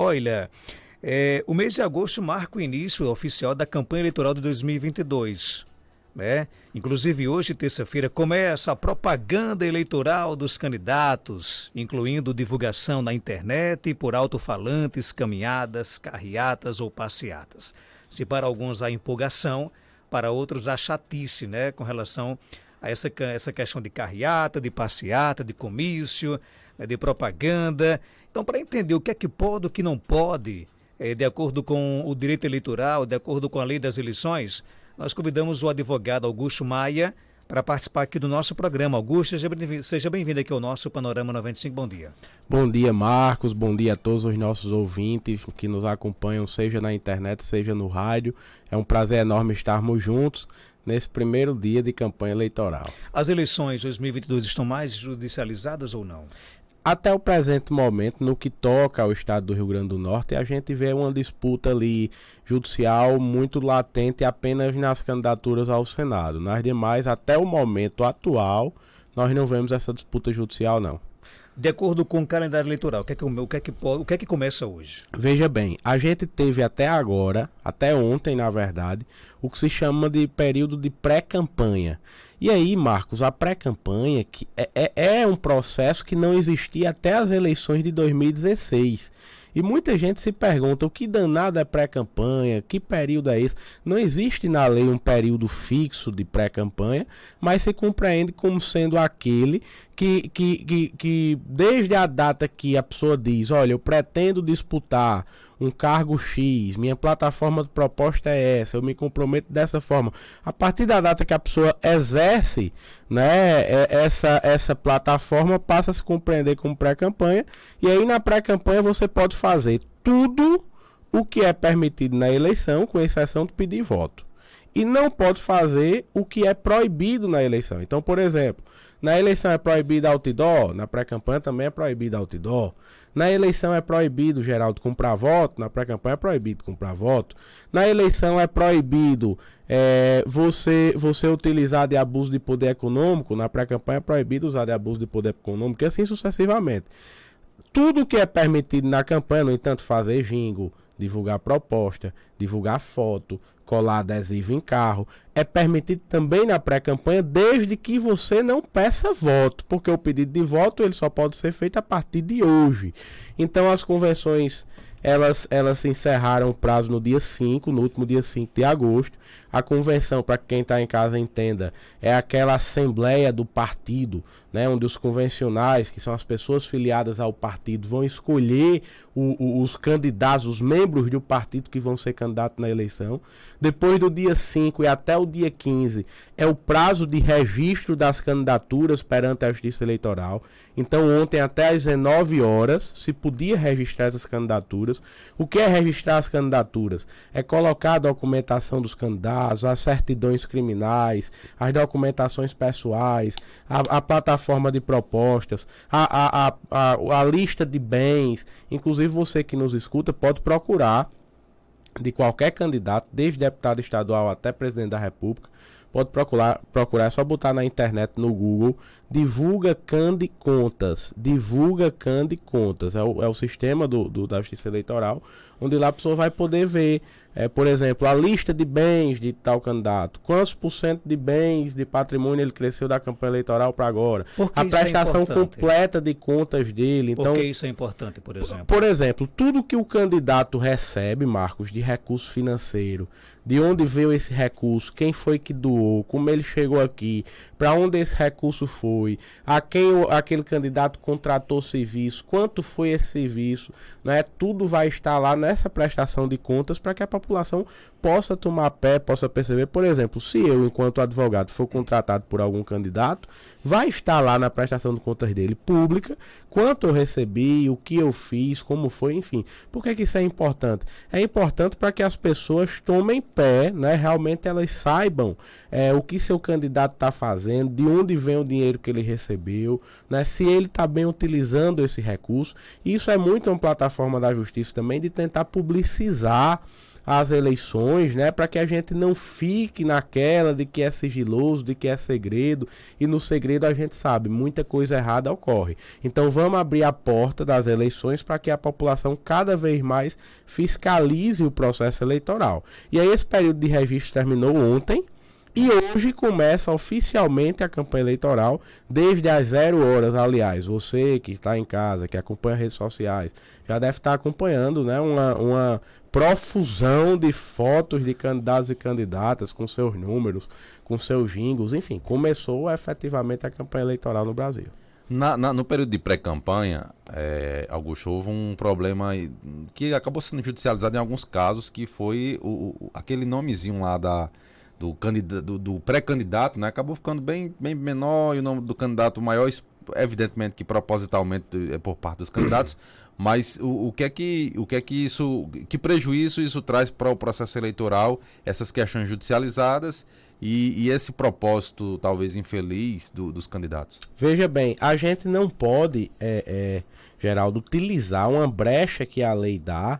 Olha, o mês de agosto marca o início oficial da campanha eleitoral de 2022. Né? Inclusive hoje, terça-feira, começa a propaganda eleitoral dos candidatos, incluindo divulgação na internet e por alto-falantes, caminhadas, carreatas ou passeatas. Se para alguns há empolgação, para outros há chatice, né? Com relação a essa questão de carreata, de passeata, de comício, né? De propaganda. Então, para entender o que é que pode, o que não pode, de acordo com o direito eleitoral, de acordo com a lei das eleições, nós convidamos o advogado Augusto Maia para participar aqui do nosso programa. Augusto, seja bem-vindo aqui ao nosso Panorama 95. Bom dia. Bom dia, Marcos. Bom dia a todos os nossos ouvintes que nos acompanham, seja na internet, seja no rádio. É um prazer enorme estarmos juntos nesse primeiro dia de campanha eleitoral. As eleições 2022 estão mais judicializadas ou não? Até o presente momento, no que toca ao estado do Rio Grande do Norte, a gente vê uma disputa ali judicial muito latente apenas nas candidaturas ao Senado. Nas demais, até o momento atual, nós não vemos essa disputa judicial, não. De acordo com o calendário eleitoral, o que é que começa hoje? Veja bem, a gente teve até agora, até ontem na verdade, o que se chama de período de pré-campanha. E aí, Marcos, a pré-campanha que é um processo que não existia até as eleições de 2016. E muita gente se pergunta, o que danado é pré-campanha? Que período é esse? Não existe na lei um período fixo de pré-campanha, mas se compreende como sendo aquele que desde a data que a pessoa diz, olha, eu pretendo disputar um cargo X, minha plataforma de proposta é essa, eu me comprometo dessa forma. A partir da data que a pessoa exerce, né, essa plataforma passa a se compreender como pré-campanha, e aí na pré-campanha você pode fazer tudo o que é permitido na eleição, com exceção de pedir voto. E não pode fazer o que é proibido na eleição. Então, por exemplo, na eleição é proibido outdoor, na pré-campanha também é proibido outdoor. Na eleição é proibido, Geraldo, comprar voto, na pré-campanha é proibido comprar voto. Na eleição é proibido você utilizar de abuso de poder econômico, na pré-campanha é proibido usar de abuso de poder econômico, e assim sucessivamente. Tudo que é permitido na campanha, no entanto, fazer jingle, divulgar proposta, divulgar foto, colar adesivo em carro, é permitido também na pré-campanha, desde que você não peça voto, porque o pedido de voto ele só pode ser feito a partir de hoje. Então as convenções elas se encerraram o prazo no dia 5, no último dia 5 de agosto. A convenção, para quem está em casa entenda, é aquela assembleia do partido, né, onde os convencionais, que são as pessoas filiadas ao partido, vão escolher os candidatos, os membros do partido que vão ser candidatos na eleição. Depois do dia 5 e até o dia 15 é o prazo de registro das candidaturas perante a Justiça Eleitoral. Então ontem até às 19 horas se podia registrar essas candidaturas. O que é registrar as candidaturas? É colocar a documentação dos candidatos, as certidões criminais, as documentações pessoais, a plataforma de propostas, a lista de bens. Inclusive você que nos escuta pode procurar de qualquer candidato, desde deputado estadual até presidente da República, pode procurar, é só botar na internet, no Google, divulga Cande Contas, é o sistema da Justiça Eleitoral, onde lá a pessoa vai poder ver, por exemplo, a lista de bens de tal candidato, quantos % de bens de patrimônio ele cresceu da campanha eleitoral para agora, a prestação completa de contas dele. Então, por que isso é importante, por exemplo? Por exemplo, tudo que o candidato recebe, Marcos, de recurso financeiro, de onde veio esse recurso, quem foi que doou, como ele chegou aqui, para onde esse recurso foi, a quem aquele candidato contratou serviço, quanto foi esse serviço, né? Tudo vai estar lá nessa prestação de contas para que a população possa tomar pé, possa perceber. Por exemplo, se eu, enquanto advogado, for contratado por algum candidato, vai estar lá na prestação de contas dele pública, quanto eu recebi, o que eu fiz, como foi, enfim. Por que isso é importante? É importante para que as pessoas tomem pé, né? Realmente elas saibam o que seu candidato está fazendo, de onde vem o dinheiro que ele recebeu, né? Se ele está bem utilizando esse recurso. Isso é muito uma plataforma da justiça também de tentar publicizar às eleições, né, para que a gente não fique naquela de que é sigiloso, de que é segredo, e no segredo a gente sabe, muita coisa errada ocorre. Então vamos abrir a porta das eleições para que a população cada vez mais fiscalize o processo eleitoral. E aí esse período de registro terminou ontem, e hoje começa oficialmente a campanha eleitoral, desde as 0 horas, aliás. Você que está em casa, que acompanha as redes sociais, já deve estar acompanhando, né, uma profusão de fotos de candidatos e candidatas com seus números, com seus jingles, enfim, começou efetivamente a campanha eleitoral no Brasil. No período de pré-campanha, Augusto, houve um problema que acabou sendo judicializado em alguns casos, que foi aquele nomezinho lá do pré-candidato, né? Acabou ficando bem menor, e o nome do candidato maior, evidentemente que propositalmente é por parte dos candidatos, mas o que é que isso, que prejuízo isso traz para o processo eleitoral, essas questões judicializadas e esse propósito talvez infeliz dos candidatos? Veja bem, a gente não pode, Geraldo, utilizar uma brecha que a lei dá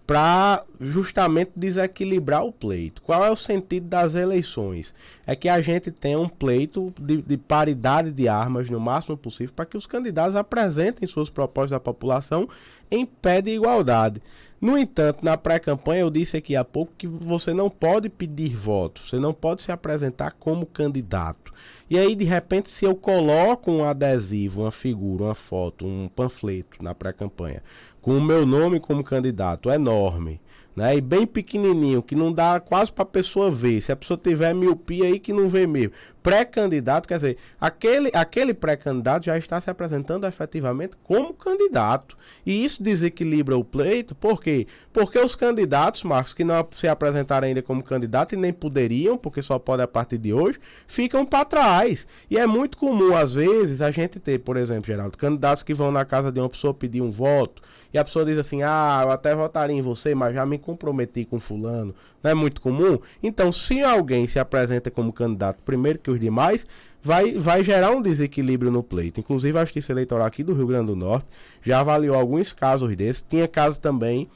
para justamente desequilibrar o pleito. Qual é o sentido das eleições? É que a gente tenha um pleito de paridade de armas no máximo possível, para que os candidatos apresentem suas propostas à população em pé de igualdade. No entanto, na pré-campanha, eu disse aqui há pouco que você não pode pedir voto, você não pode se apresentar como candidato. E aí, de repente, se eu coloco um adesivo, uma figura, uma foto, um panfleto na pré-campanha, com o meu nome como candidato enorme, né, e bem pequenininho, que não dá quase para a pessoa ver, se a pessoa tiver miopia aí que não vê mesmo. Pré-candidato, quer dizer, aquele pré-candidato já está se apresentando efetivamente como candidato. E isso desequilibra o pleito, por quê? Porque os candidatos, Marcos, que não se apresentaram ainda como candidato e nem poderiam, porque só pode a partir de hoje, ficam para trás. E é muito comum, às vezes, a gente ter, por exemplo, Geraldo, candidatos que vão na casa de uma pessoa pedir um voto, e a pessoa diz assim, eu até votaria em você, mas já me comprometi com fulano. Não é muito comum? Então, se alguém se apresenta como candidato primeiro que os demais, vai gerar um desequilíbrio no pleito. Inclusive, a Justiça Eleitoral aqui do Rio Grande do Norte já avaliou alguns casos desses. Tinha caso também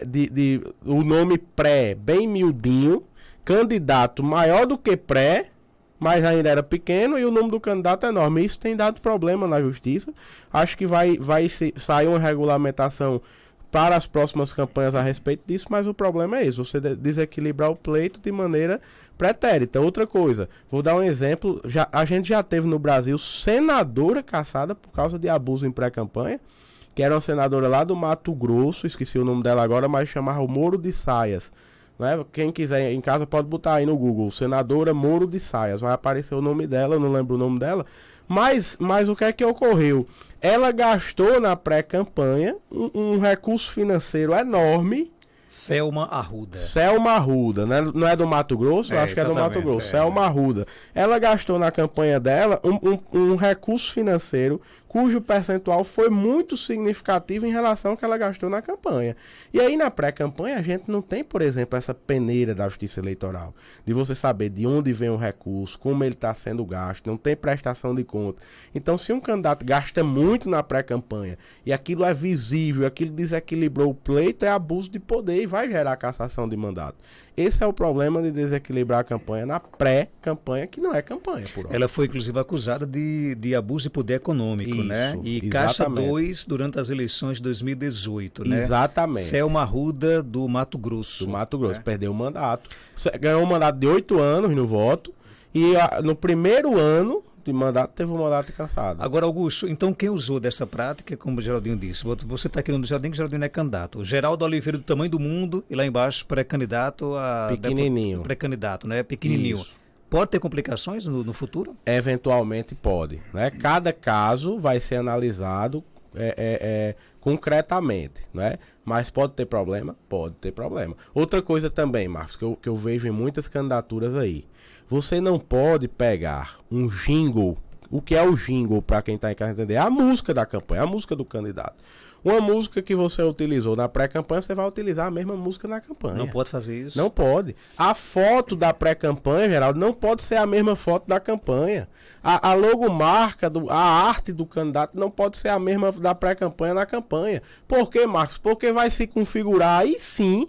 de o nome pré bem miudinho, candidato maior do que pré, mas ainda era pequeno, e o nome do candidato é enorme. Isso tem dado problema na Justiça. Acho que vai sair uma regulamentação para as próximas campanhas a respeito disso, mas o problema é isso, você desequilibrar o pleito de maneira pretérita. Outra coisa, vou dar um exemplo, a gente já teve no Brasil senadora caçada por causa de abuso em pré-campanha, que era uma senadora lá do Mato Grosso, esqueci o nome dela agora, mas chamava o Moro de Saias. Né? Quem quiser em casa pode botar aí no Google, senadora Moro de Saias, vai aparecer o nome dela, eu não lembro o nome dela, mas o que é que ocorreu? Ela gastou na pré-campanha um recurso financeiro enorme. Selma Arruda. Selma Arruda, né? Não é do Mato Grosso? Acho que é do Mato Grosso. Selma Arruda. Ela gastou na campanha dela um recurso financeiro cujo percentual foi muito significativo em relação ao que ela gastou na campanha. E aí na pré-campanha a gente não tem, por exemplo, essa peneira da Justiça Eleitoral, de você saber de onde vem o recurso, como ele está sendo gasto, não tem prestação de conta. Então, se um candidato gasta muito na pré-campanha e aquilo é visível, aquilo desequilibrou o pleito, é abuso de poder e vai gerar cassação de mandato. Esse é o problema de desequilibrar a campanha na pré-campanha, que não é campanha, por hora. Ela foi, inclusive, acusada de abuso de poder econômico, isso, né? E exatamente. Caixa 2 durante as eleições de 2018, né? Exatamente. Selma Arruda, do Mato Grosso. Do Mato Grosso, perdeu o mandato. Ganhou um mandato de 8 anos no voto, e no primeiro ano de mandato teve um mandato cansado. Agora, Augusto, então quem usou dessa prática, como o Geraldinho disse, você está querendo do Geraldinho, que o Geraldinho não é candidato. O Geraldo Oliveira, do tamanho do mundo, e lá embaixo, pré-candidato a... Pequenininho. Pré-candidato, né? Pequenininho. Isso. Pode ter complicações no futuro? Eventualmente pode, né? Cada caso vai ser analisado concretamente, né? Mas pode ter problema? Pode ter problema. Outra coisa também, Marcos, que eu vejo em muitas candidaturas aí. Você não pode pegar um jingle. O que é o jingle, para quem está em casa entender? É a música da campanha, a música do candidato. Uma música que você utilizou na pré-campanha, você vai utilizar a mesma música na campanha. Não pode fazer isso? Não pode. A foto da pré-campanha, Geraldo, não pode ser a mesma foto da campanha. A logomarca, a arte do candidato não pode ser a mesma da pré-campanha na campanha. Por quê, Marcos? Porque vai se configurar aí sim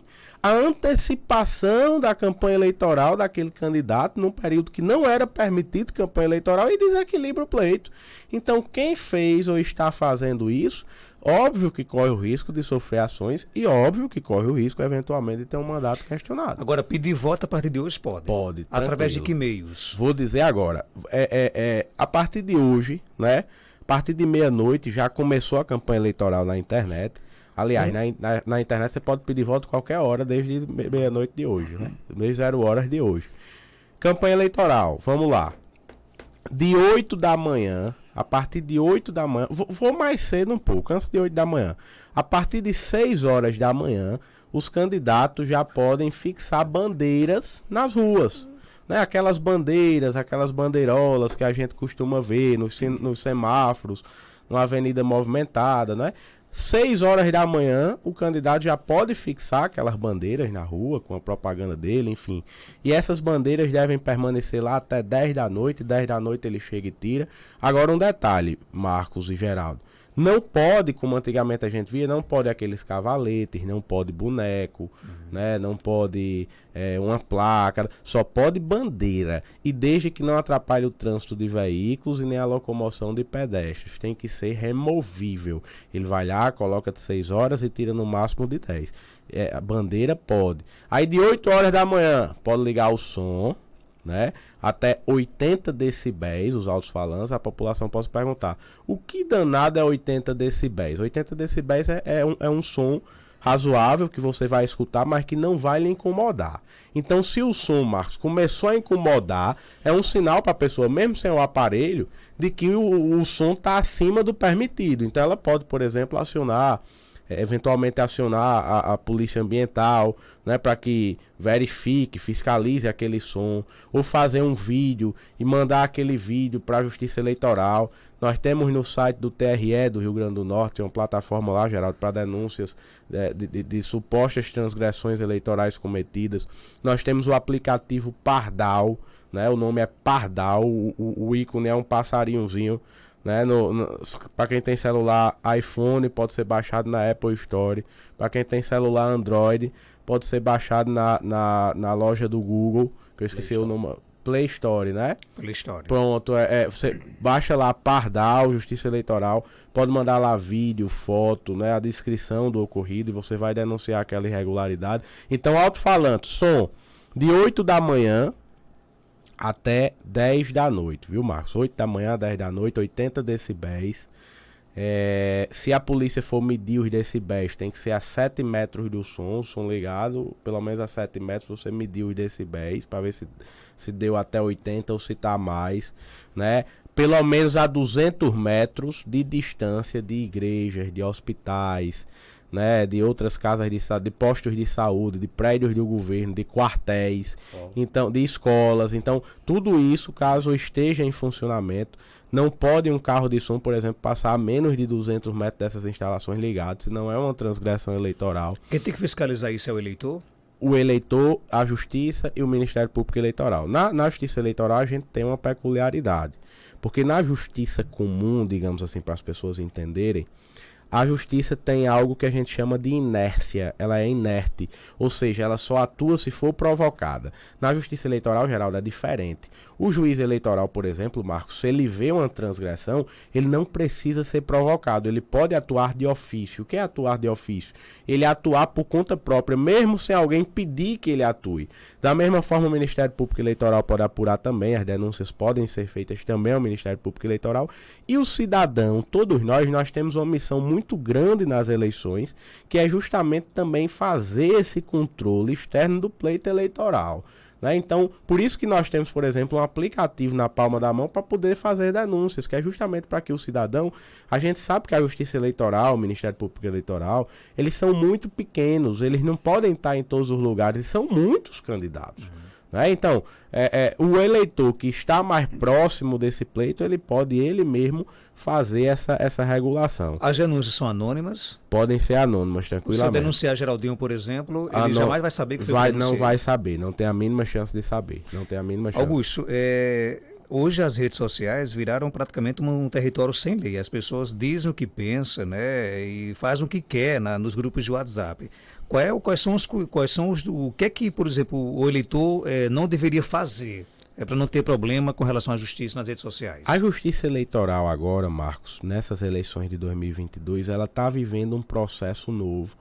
a antecipação da campanha eleitoral daquele candidato num período que não era permitido campanha eleitoral e desequilibra o pleito. Então, quem fez ou está fazendo isso, óbvio que corre o risco de sofrer ações e óbvio que corre o risco, eventualmente, de ter um mandato questionado. Agora, pedir voto a partir de hoje pode? Pode. Através de tranquilo. que meios? Vou dizer agora. A partir de hoje, né? A partir de meia-noite já começou a campanha eleitoral na internet. Aliás, na internet você pode pedir voto qualquer hora, desde meia-noite de hoje, né? Desde 0 horas de hoje. Campanha eleitoral, vamos lá. De 8 da manhã, a partir de 8 da manhã, vou mais cedo um pouco, antes de 8 da manhã. A partir de 6 horas da manhã, os candidatos já podem fixar bandeiras nas ruas. Né? Aquelas bandeiras, aquelas bandeirolas que a gente costuma ver nos semáforos, numa avenida movimentada, né? 6 horas da manhã, o candidato já pode fixar aquelas bandeiras na rua, com a propaganda dele, enfim. E essas bandeiras devem permanecer lá até 10 da noite. 10 da noite ele chega e tira. Agora um detalhe, Marcos e Geraldo. Não pode, como antigamente a gente via, não pode aqueles cavaletes, não pode boneco, né? Não pode uma placa, só pode bandeira. E desde que não atrapalhe o trânsito de veículos e nem a locomoção de pedestres. Tem que ser removível. Ele vai lá, coloca de 6 horas e tira no máximo de 10. A bandeira pode. Aí de 8 horas da manhã, pode ligar o som, né? Até 80 decibéis, os alto-falantes. A população pode perguntar: o que danado é 80 decibéis? 80 decibéis é um som razoável que você vai escutar, mas que não vai lhe incomodar. Então, se o som, Marcos, começou a incomodar, é um sinal para a pessoa, mesmo sem o aparelho, de que o som está acima do permitido. Então, ela pode, por exemplo, eventualmente acionar a polícia ambiental, né, para que verifique, fiscalize aquele som, ou fazer um vídeo e mandar aquele vídeo para a Justiça Eleitoral. Nós temos no site do TRE do Rio Grande do Norte uma plataforma lá, Geraldo, para denúncias de supostas transgressões eleitorais cometidas. Nós temos o aplicativo Pardal, né, o nome é Pardal, o ícone é um passarinhozinho. Né? Para quem tem celular iPhone, pode ser baixado na Apple Store. Para quem tem celular Android, pode ser baixado na loja do Google, que eu esqueci o nome, Play Store, né? Play Store. Pronto, você baixa lá Pardal, Justiça Eleitoral, pode mandar lá vídeo, foto, né? A descrição do ocorrido e você vai denunciar aquela irregularidade. Então, alto-falante, som de 8 da manhã até 10 da noite, viu, Marcos? 8 da manhã, 10 da noite, 80 decibéis. Se a polícia for medir os decibéis, tem que ser a 7 metros do som ligado, pelo menos a 7 metros você mediu os decibéis, para ver se deu até 80 ou se tá mais, né? Pelo menos a 200 metros de distância de igrejas, de hospitais, né, de outras casas de postos de saúde, de prédios do governo, de quartéis, então, de escolas. Então, tudo isso, caso esteja em funcionamento, não pode um carro de som, por exemplo, passar a menos de 200 metros dessas instalações ligadas, senão é uma transgressão eleitoral. Quem tem que fiscalizar isso é o eleitor? O eleitor, a Justiça e o Ministério Público Eleitoral. Na Justiça Eleitoral a gente tem uma peculiaridade, porque na Justiça comum, digamos assim, para as pessoas entenderem, a Justiça tem algo que a gente chama de inércia, ela é inerte, ou seja, ela só atua se for provocada. Na Justiça Eleitoral, Geraldo, é diferente. O juiz eleitoral, por exemplo, Marcos, se ele vê uma transgressão, ele não precisa ser provocado, ele pode atuar de ofício. O que é atuar de ofício? Ele atuar por conta própria, mesmo sem alguém pedir que ele atue. Da mesma forma, o Ministério Público Eleitoral pode apurar também, as denúncias podem ser feitas também ao Ministério Público Eleitoral. E o cidadão, todos nós temos uma missão muito grande nas eleições, que é justamente também fazer esse controle externo do pleito eleitoral. Né? Então, por isso que nós temos, por exemplo, um aplicativo na palma da mão para poder fazer denúncias, que é justamente para que o cidadão, a gente sabe que a Justiça Eleitoral, o Ministério Público Eleitoral, eles são muito pequenos, eles não podem estar em todos os lugares, e são muitos candidatos. Né? Então, o eleitor que está mais próximo desse pleito, ele pode ele mesmo fazer essa regulação. As denúncias são anônimas? Podem ser anônimas, tranquilamente. Se eu denunciar Geraldinho, por exemplo, ele jamais vai saber que foi não vai saber, não tem a mínima chance de saber. Não tem a mínima chance. Augusto, hoje as redes sociais viraram praticamente um território sem lei. As pessoas dizem o que pensam, né, e fazem o que quer nos grupos de WhatsApp. O que é que, por exemplo, o eleitor não deveria fazer para não ter problema com relação à justiça nas redes sociais? A justiça eleitoral agora, Marcos, nessas eleições de 2022, ela está vivendo um processo novo.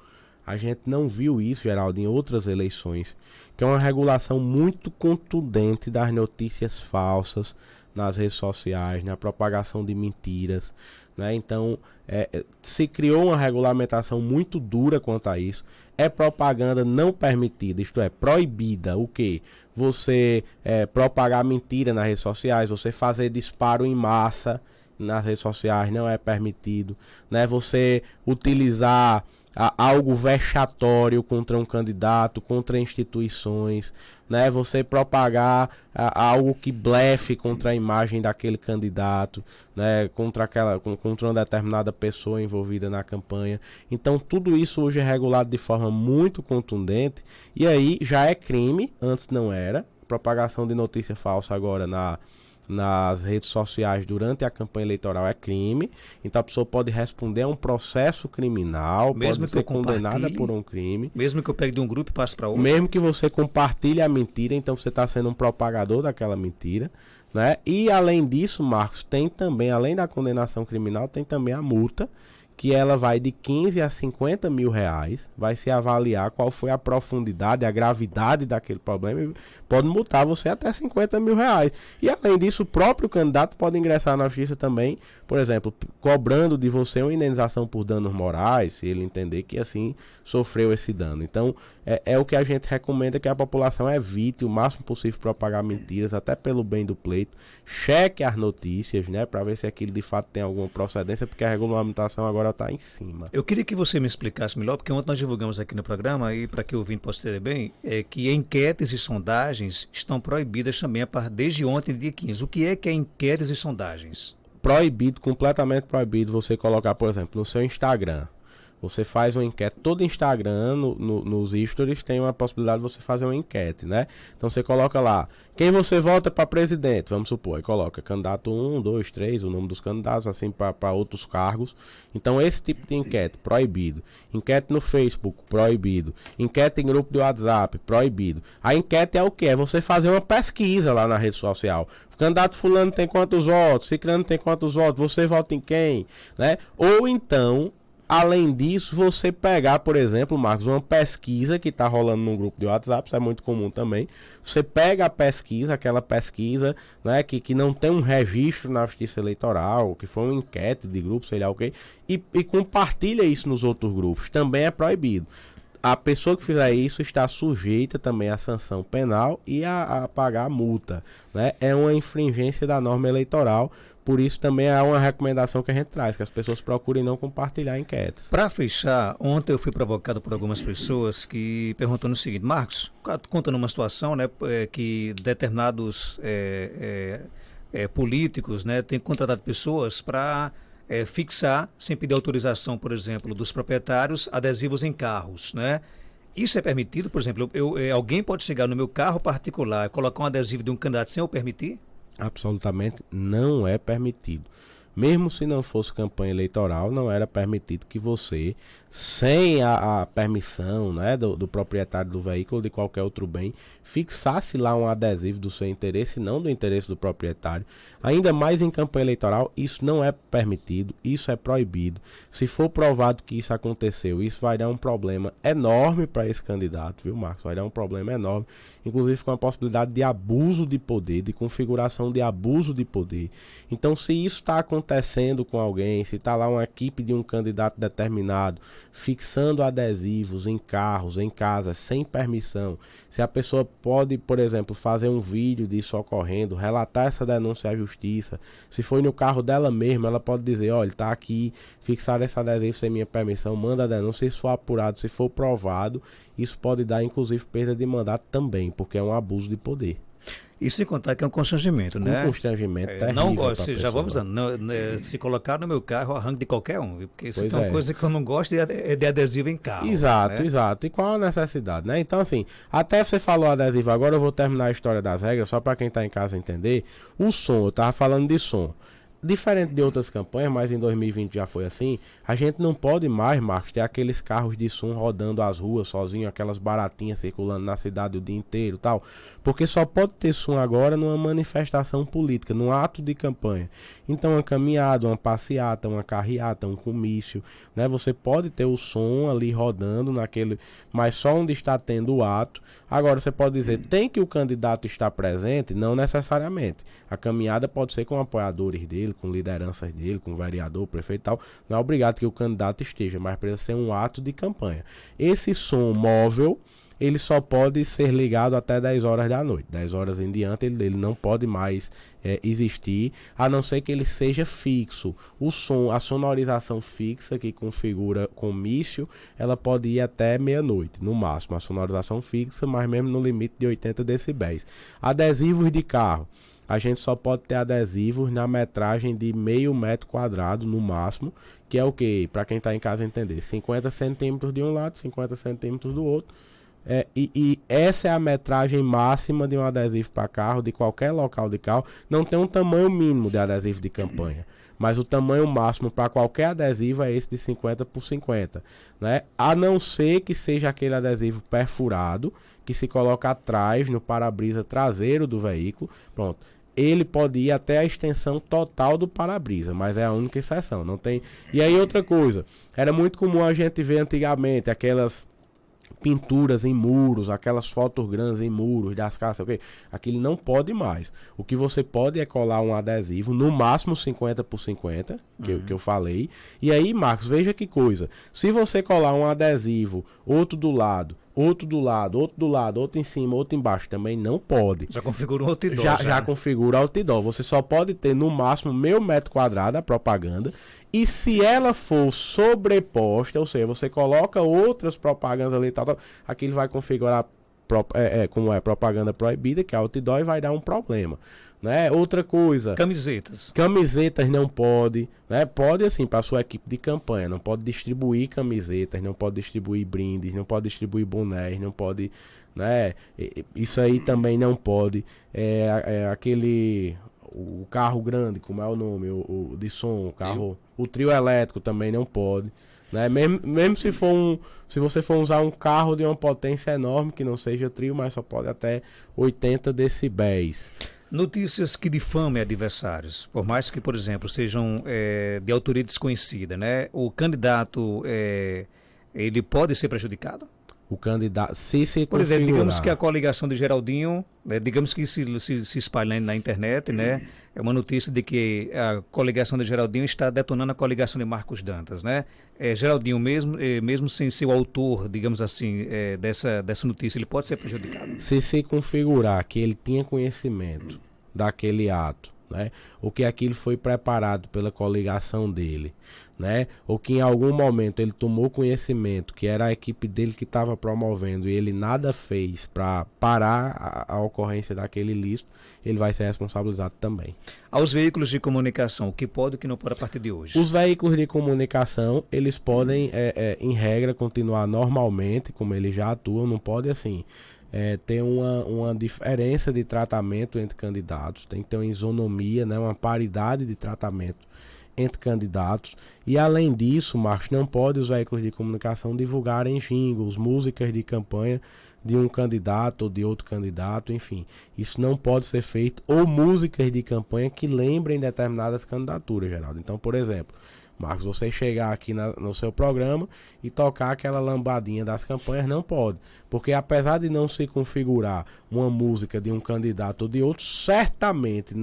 A gente não viu isso, Geraldo, em outras eleições, que é uma regulação muito contundente das notícias falsas nas redes sociais, na propagação de mentiras, né? Então, se criou uma regulamentação muito dura quanto a isso. É propaganda não permitida, isto é, proibida. O quê? Você propagar mentira nas redes sociais, você fazer disparo em massa nas redes sociais não é permitido, né? Você utilizar algo vexatório contra um candidato, contra instituições, né? Você propagar algo que blefe contra a imagem daquele candidato, né? Contra uma determinada pessoa envolvida na campanha. Então tudo isso hoje é regulado de forma muito contundente e aí já é crime, antes não era. Propagação de notícia falsa agora nas redes sociais durante a campanha eleitoral é crime, então a pessoa pode responder a um processo criminal, mesmo pode ser condenada por um crime. Mesmo que eu pegue de um grupo e passe para outro. Mesmo que você compartilhe a mentira, então você está sendo um propagador daquela mentira, né? E além disso, Marcos, tem também, além da condenação criminal, tem também a multa, que ela vai de 15 a 50 mil reais, vai se avaliar qual foi a profundidade, a gravidade daquele problema, e pode multar você até 50 mil reais. E além disso, o próprio candidato pode ingressar na justiça também, por exemplo, cobrando de você uma indenização por danos morais, se ele entender que assim sofreu esse dano. Então, é o que a gente recomenda, que a população evite o máximo possível propagar mentiras, até pelo bem do pleito. Cheque as notícias, né, para ver se aquilo de fato tem alguma procedência, porque a regulamentação agora está em cima. Eu queria que você me explicasse melhor, porque ontem nós divulgamos aqui no programa, e para que o ouvinte possa entender bem, que enquetes e sondagens estão proibidas também desde ontem, dia 15. O que é enquetes e sondagens? Proibido, completamente proibido você colocar, por exemplo, no seu Instagram. Você faz uma enquete, todo Instagram, nos stories, tem uma possibilidade de você fazer uma enquete, né? Então você coloca lá, quem você vota para presidente, vamos supor, e coloca candidato 1, 2, 3, o nome dos candidatos, assim, para outros cargos. Então esse tipo de enquete, proibido. Enquete no Facebook, proibido. Enquete em grupo de WhatsApp, proibido. A enquete é o quê? É você fazer uma pesquisa lá na rede social. O candidato fulano tem quantos votos, ciclano tem quantos votos, você vota em quem, né? Ou então, além disso, você pegar, por exemplo, Marcos, uma pesquisa que está rolando num grupo de WhatsApp, isso é muito comum também. Você pega a pesquisa, aquela pesquisa, né, que não tem um registro na Justiça Eleitoral, que foi uma enquete de grupo, sei lá o quê, e compartilha isso nos outros grupos. Também é proibido. A pessoa que fizer isso está sujeita também à sanção penal e a pagar a multa, né? É uma infringência da norma eleitoral. Por isso também é uma recomendação que a gente traz, que as pessoas procurem não compartilhar enquetes. Para fechar, ontem eu fui provocado por algumas pessoas que perguntando o seguinte: Marcos, contando uma situação, né, que determinados políticos, né, têm contratado pessoas para fixar, sem pedir autorização, por exemplo, dos proprietários, adesivos em carros, né? Isso é permitido? Por exemplo, alguém pode chegar no meu carro particular e colocar um adesivo de um candidato sem eu permitir? Absolutamente não é permitido. Mesmo se não fosse campanha eleitoral, não era permitido que você, sem a permissão, né, do proprietário do veículo ou de qualquer outro bem, fixasse lá um adesivo do seu interesse, não do interesse do proprietário. Ainda mais em campanha eleitoral, isso não é permitido, isso é proibido. Se for provado que isso aconteceu, isso vai dar um problema enorme para esse candidato, viu, Marcos? Vai dar um problema enorme, inclusive com a possibilidade de abuso de poder, de configuração de abuso de poder. Então, se isso está acontecendo com alguém, se está lá uma equipe de um candidato determinado fixando adesivos em carros, em casas, sem permissão, se a pessoa pode, por exemplo, fazer um vídeo disso ocorrendo, relatar essa denúncia à justiça, se foi no carro dela mesma, ela pode dizer, olha, está aqui, fixar esse adesivo sem minha permissão, manda a denúncia, se for apurado, se for provado, isso pode dar inclusive perda de mandato também, porque é um abuso de poder. E sem contar que é um constrangimento, né? Um constrangimento terrível. Não gosto, já vamos dizendo, se colocar no meu carro, eu arranco de qualquer um, viu? Porque isso é uma coisa que eu não gosto é de adesivo em carro. Exato, né? exato. E qual a necessidade, né? Então, assim, até você falou adesivo, agora eu vou terminar a história das regras, só para quem tá em casa entender. O som, eu tava falando de som. Diferente de outras campanhas, mas em 2020 já foi assim, a gente não pode mais, Marcos, ter aqueles carros de som rodando as ruas sozinho, aquelas baratinhas circulando na cidade o dia inteiro e tal, porque só pode ter som agora numa manifestação política, num ato de campanha. Então uma caminhada, uma passeata, uma carreata, um comício, né? Você pode ter o som ali rodando naquele, mas só onde está tendo o ato. Agora você pode dizer, tem que o candidato estar presente? Não necessariamente. A caminhada pode ser com apoiadores dele, com lideranças dele, com vereador, prefeito e tal. Não é obrigado que o candidato esteja, mas precisa ser um ato de campanha. Esse som móvel, ele só pode ser ligado até 10 horas da noite. 10 horas em diante ele não pode mais existir, a não ser que ele seja fixo. O som, a sonorização fixa que configura comício, ela pode ir até meia-noite, no máximo. A sonorização fixa, mas mesmo no limite de 80 decibéis. Adesivos de carro. A gente só pode ter adesivos na metragem de meio metro quadrado, no máximo, que é o que, para quem está em casa entender, 50 centímetros de um lado, 50 centímetros do outro. E essa é a metragem máxima de um adesivo para carro, de qualquer local de carro. Não tem um tamanho mínimo de adesivo de campanha, mas o tamanho máximo para qualquer adesivo é esse de 50 por 50, né? A não ser que seja aquele adesivo perfurado, que se coloca atrás, no para-brisa traseiro do veículo, pronto. Ele pode ir até a extensão total do para-brisa, mas é a única exceção, não tem... E aí outra coisa, era muito comum a gente ver antigamente aquelas pinturas em muros, aquelas fotos grandes em muros das casas, ok? Aquilo não pode mais. O que você pode é colar um adesivo, no máximo 50 por 50, que eu falei. E aí, Marcos, veja que coisa. Se você colar um adesivo, outro do lado, outro do lado, outro do lado, outro em cima, outro embaixo, também não pode. Já configura um outdoor. Já configura outdoor. Você só pode ter no máximo meio metro quadrado a propaganda. E se ela for sobreposta, ou seja, você coloca outras propagandas ali e tal, aquilo vai configurar como é propaganda proibida, que é outdoor, e vai dar um problema. Né? Outra coisa, camisetas não pode, né? Pode assim para sua equipe de campanha, não pode distribuir camisetas, não pode distribuir brindes, não pode distribuir bonés, não pode, né? Isso aí também não pode. O carro grande, como é o nome, o de som, o trio elétrico também não pode, né? Mesmo se você for usar um carro de uma potência enorme, que não seja trio, mas só pode até 80 decibéis. Notícias que difamem adversários, por mais que, por exemplo, sejam de autoria desconhecida, né? O candidato, ele pode ser prejudicado? O candidato, se por exemplo, digamos que a coligação de Geraldinho, digamos que se espalha na internet, né? É uma notícia de que a coligação de Geraldinho está detonando a coligação de Marcos Dantas, né? Geraldinho, mesmo sem ser o autor, digamos assim, dessa notícia, ele pode ser prejudicado? Se configurar que ele tinha conhecimento daquele ato, né? Ou que aquilo foi preparado pela coligação dele, né? Ou que em algum momento ele tomou conhecimento que era a equipe dele que estava promovendo e ele nada fez para parar a ocorrência daquele ilícito, ele vai ser responsabilizado também. Aos veículos de comunicação, o que pode e o que não pode a partir de hoje? Os veículos de comunicação, eles podem, em regra, continuar normalmente, como eles já atuam, não pode assim... ter uma diferença de tratamento entre candidatos, tem que ter uma isonomia, né, uma paridade de tratamento entre candidatos. E além disso, Marcos, não pode os veículos de comunicação divulgarem jingles, músicas de campanha de um candidato ou de outro candidato, enfim, isso não pode ser feito, ou músicas de campanha que lembrem determinadas candidaturas, Geraldo. Então, por exemplo, Marcos, você chegar aqui no seu programa e tocar aquela lambadinha das campanhas, não pode. Porque apesar de não se configurar uma música de um candidato ou de outro, certamente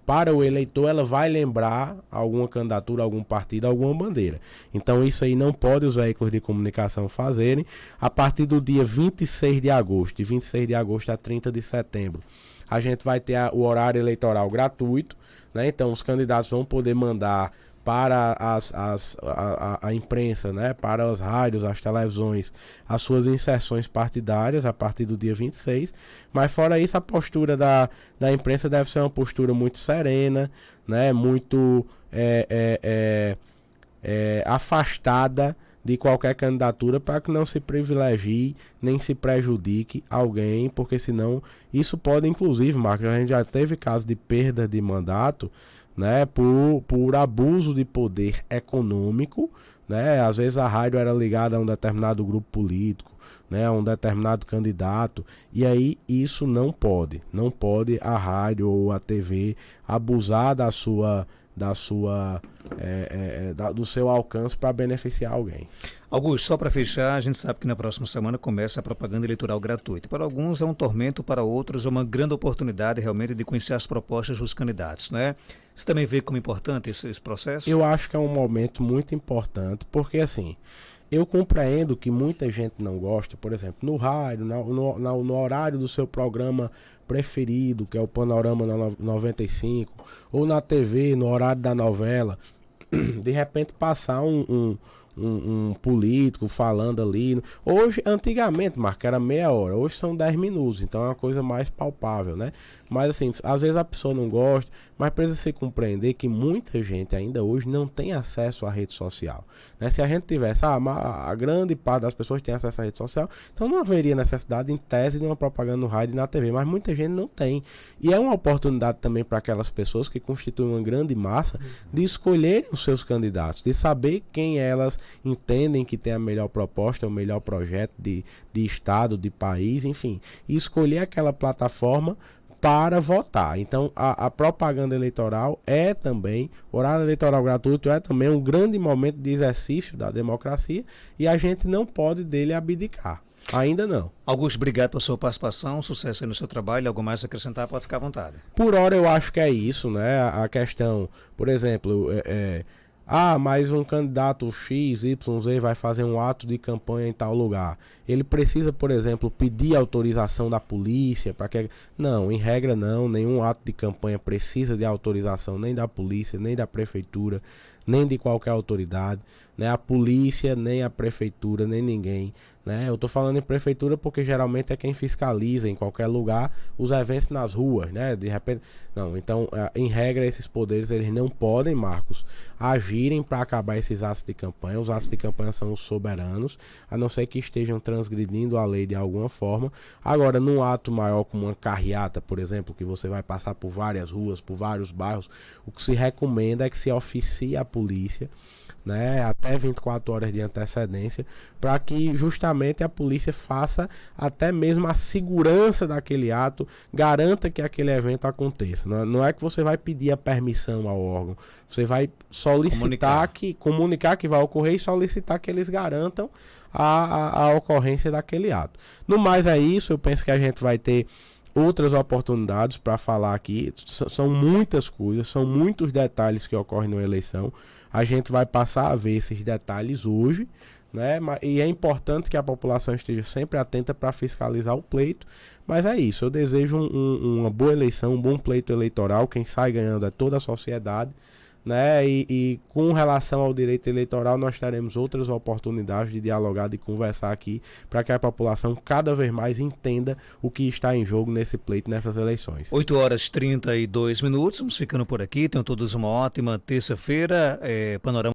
para o eleitor ela vai lembrar alguma candidatura, algum partido, alguma bandeira. Então isso aí não pode os veículos de comunicação fazerem. A partir do dia 26 de agosto, de 26 de agosto a 30 de setembro, a gente vai ter o horário eleitoral gratuito, né? Então os candidatos vão poder mandar para a imprensa, né, para os rádios, as televisões, as suas inserções partidárias a partir do dia 26, mas fora isso a postura da imprensa deve ser uma postura muito serena, né, muito afastada de qualquer candidatura para que não se privilegie nem se prejudique alguém, porque senão isso pode, inclusive, Marcos, a gente já teve casos de perda de mandato, né, por abuso de poder econômico, né, às vezes a rádio era ligada a um determinado grupo político, né, a um determinado candidato, e aí isso não pode a rádio ou a TV abusar do seu alcance para beneficiar alguém. Augusto, só para fechar, a gente sabe que na próxima semana começa a propaganda eleitoral gratuita. Para alguns é um tormento, para outros é uma grande oportunidade realmente de conhecer as propostas dos candidatos, né? Você também vê como importante esse processo? Eu acho que é um momento muito importante, porque assim, eu compreendo que muita gente não gosta, por exemplo, no rádio, no horário do seu programa preferido, que é o Panorama 95, ou na TV, no horário da novela, de repente passar um político falando ali. Hoje, antigamente, Marco, era meia hora, hoje são 10 minutos, então é uma coisa mais palpável, né? Mas assim, às vezes a pessoa não gosta, mas precisa se compreender que muita gente ainda hoje não tem acesso à rede social, né? Se a gente tivesse, a grande parte das pessoas tem acesso à rede social, então não haveria necessidade, em tese, de uma propaganda no rádio e na TV, mas muita gente não tem. E é uma oportunidade também para aquelas pessoas que constituem uma grande massa de escolherem os seus candidatos, de saber quem elas entendem que tem a melhor proposta, o melhor projeto de estado, de país, enfim, e escolher aquela plataforma para votar. Então a propaganda eleitoral é também, o horário eleitoral gratuito é também um grande momento de exercício da democracia e a gente não pode dele abdicar. Ainda não. Augusto, obrigado pela sua participação, sucesso aí no seu trabalho. Algo mais a acrescentar, pode ficar à vontade. Por hora eu acho que é isso, né? A questão, por exemplo, mas um candidato X, Y, Z vai fazer um ato de campanha em tal lugar. Ele precisa, por exemplo, pedir autorização da polícia para que... Não, em regra não, nenhum ato de campanha precisa de autorização nem da polícia, nem da prefeitura, nem de qualquer autoridade, né? A polícia, nem a prefeitura, nem ninguém, né? Eu tô falando em prefeitura porque geralmente é quem fiscaliza em qualquer lugar os eventos nas ruas, né? De repente, não, então, em regra, esses poderes, eles não podem, Marcos, agirem para acabar esses atos de campanha. Os atos de campanha são os soberanos, a não ser que estejam transgredindo a lei de alguma forma. Agora, num ato maior como uma carreata, por exemplo, que você vai passar por várias ruas, por vários bairros, o que se recomenda é que se oficie a polícia, né, até 24 horas de antecedência, para que justamente a polícia faça até mesmo a segurança daquele ato, garanta que aquele evento aconteça. Não é que você vai pedir a permissão ao órgão, você vai solicitar comunicar que vai ocorrer e solicitar que eles garantam a ocorrência daquele ato. No mais é isso, eu penso que a gente vai ter outras oportunidades para falar aqui. São muitas coisas, são muitos detalhes que ocorrem na eleição. A gente vai passar a ver esses detalhes hoje, né? E é importante que a população esteja sempre atenta para fiscalizar o pleito. Mas é isso, eu desejo uma boa eleição, um bom pleito eleitoral. Quem sai ganhando é toda a sociedade, né? E com relação ao direito eleitoral, nós teremos outras oportunidades de dialogar, de conversar aqui, para que a população cada vez mais entenda o que está em jogo nesse pleito, nessas eleições. 8h32, vamos ficando por aqui. Tenham todos uma ótima terça-feira. Panorama